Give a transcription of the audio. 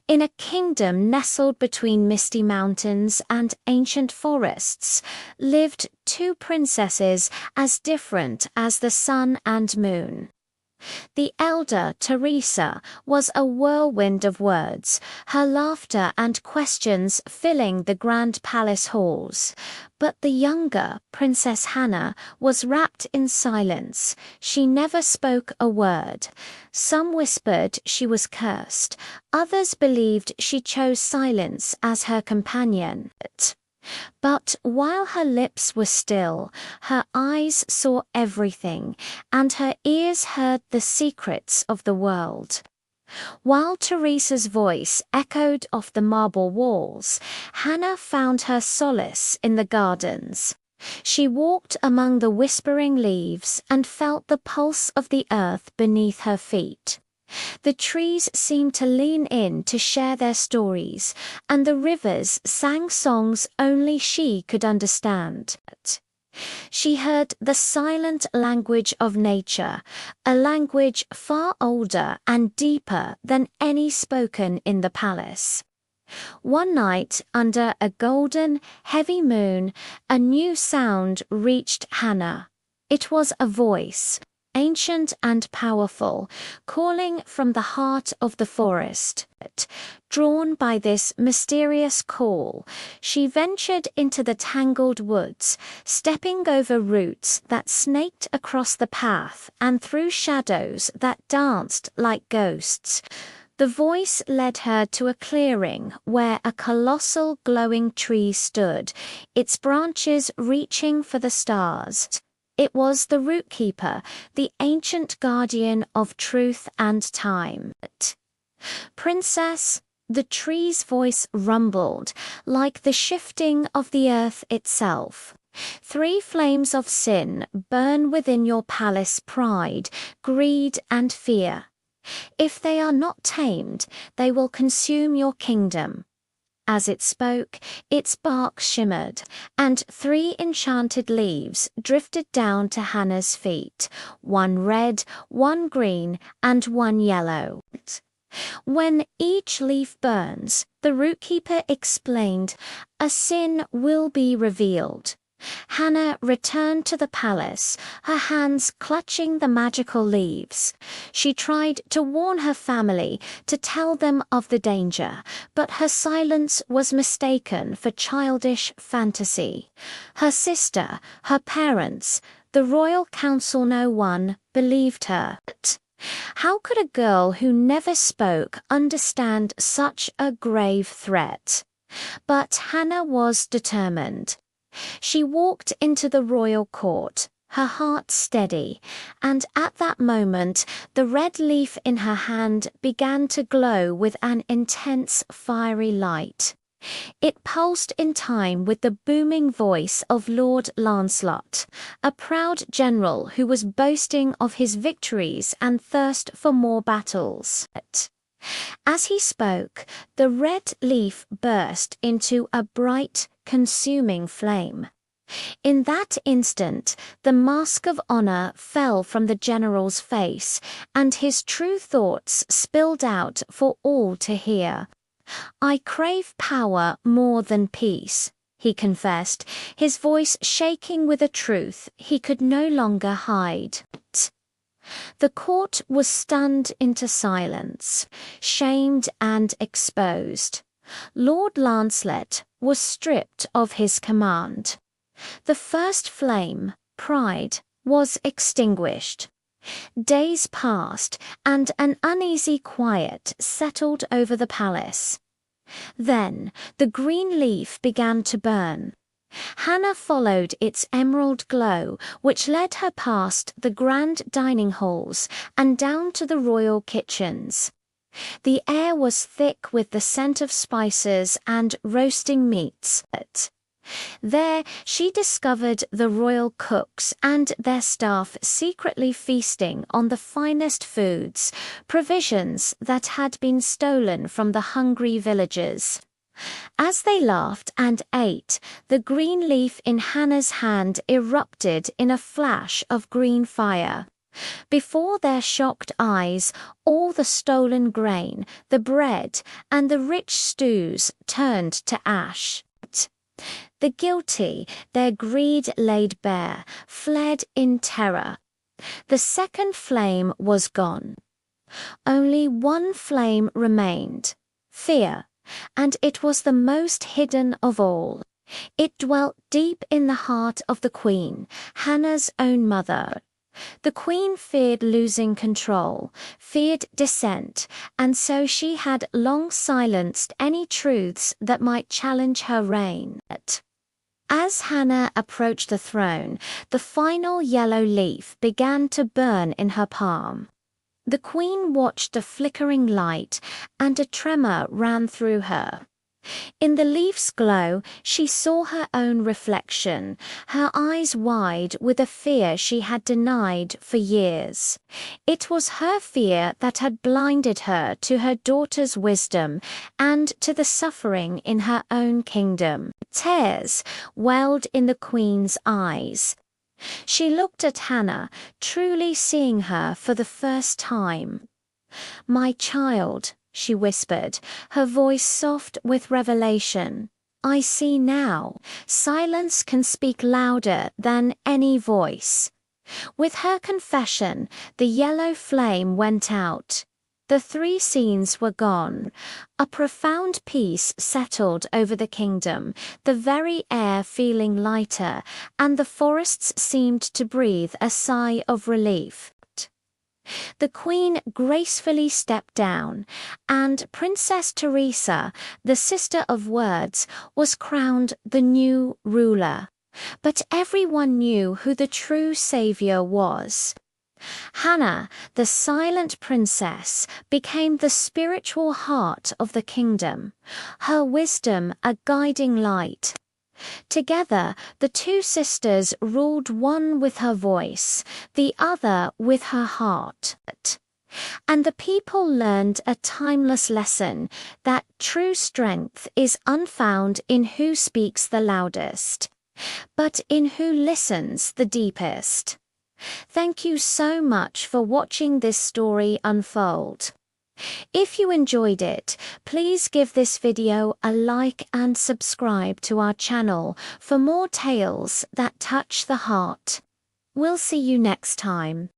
In a kingdom nestled between misty mountains and ancient forests, lived two princesses as different as the sun and moon. The elder, Teresa, was a whirlwind of words, her laughter and questions filling the grand palace halls. But the younger, Princess Hannah, was wrapped in silence. She never spoke a word. Some whispered she was cursed. Others believed she chose silence as her companion. But while her lips were still, her eyes saw everything, and her ears heard the secrets of the world. While Teresa's voice echoed off the marble walls, Hannah found her solace in the gardens. She walked among the whispering leaves and felt the pulse of the earth beneath her feet. The trees seemed to lean in to share their stories, and the rivers sang songs only she could understand. She heard the silent language of nature, a language far older and deeper than any spoken in the palace. One night, under a golden, heavy moon, a new sound reached Hannah. It was a voice, ancient and powerful, calling from the heart of the forest. Drawn by this mysterious call, she ventured into the tangled woods, stepping over roots that snaked across the path and through shadows that danced like ghosts. The voice led her to a clearing where a colossal glowing tree stood, its branches reaching for the stars. It was the root keeper, the ancient guardian of truth and time. Princess, the tree's voice rumbled, like the shifting of the earth itself. 3 flames of sin burn within your palace: pride, greed, and fear. If they are not tamed, they will consume your kingdom. As it spoke, its bark shimmered, and 3 enchanted leaves drifted down to Hannah's feet, 1 red, 1 green, and 1 yellow. When each leaf burns, the rootkeeper explained, a sin will be revealed. Hannah returned to the palace, her hands clutching the magical leaves. She tried to warn her family, to tell them of the danger, but her silence was mistaken for childish fantasy. Her sister, her parents, the royal council, no one believed her. How could a girl who never spoke understand such a grave threat? But Hannah was determined. She walked into the royal court, her heart steady, and at that moment the red leaf in her hand began to glow with an intense fiery light. It pulsed in time with the booming voice of Lord Lancelot, a proud general who was boasting of his victories and thirst for more battles. As he spoke, the red leaf burst into a bright, consuming flame. In that instant, the mask of honor fell from the general's face, and his true thoughts spilled out for all to hear. I crave power more than peace, he confessed, his voice shaking with a truth he could no longer hide. The court was stunned into silence, shamed and exposed. Lord Lancelot was stripped of his command. The first flame, pride, was extinguished. Days passed, and an uneasy quiet settled over the palace. Then the green leaf began to burn. Hannah followed its emerald glow, which led her past the grand dining halls and down to the royal kitchens. The air was thick with the scent of spices and roasting meats. There she discovered the royal cooks and their staff secretly feasting on the finest foods, provisions that had been stolen from the hungry villagers. As they laughed and ate, the green leaf in Hannah's hand erupted in a flash of green fire. Before their shocked eyes, all the stolen grain, the bread, and the rich stews turned to ash. The guilty, their greed laid bare, fled in terror. The second flame was gone. Only one flame remained, fear, and it was the most hidden of all. It dwelt deep in the heart of the queen, Hannah's own mother. The queen feared losing control, feared dissent, and so she had long silenced any truths that might challenge her reign. As Hannah approached the throne, the final yellow leaf began to burn in her palm. The queen watched the flickering light, and a tremor ran through her. In the leaf's glow, she saw her own reflection, her eyes wide with a fear she had denied for years. It was her fear that had blinded her to her daughter's wisdom and to the suffering in her own kingdom. Tears welled in the queen's eyes. She looked at Hannah, truly seeing her for the first time. "My child," she whispered, her voice soft with revelation. "I see now. Silence can speak louder than any voice." With her confession, the yellow flame went out. The three scenes were gone. A profound peace settled over the kingdom, the very air feeling lighter, and the forests seemed to breathe a sigh of relief. The queen gracefully stepped down, and Princess Teresa, the sister of words, was crowned the new ruler. But everyone knew who the true savior was. Hannah, the silent princess, became the spiritual heart of the kingdom, her wisdom a guiding light. Together, the two sisters ruled, one with her voice, the other with her heart. And the people learned a timeless lesson, that true strength is unfound in who speaks the loudest, but in who listens the deepest. Thank you so much for watching this story unfold. If you enjoyed it, please give this video a like and subscribe to our channel for more tales that touch the heart. We'll see you next time.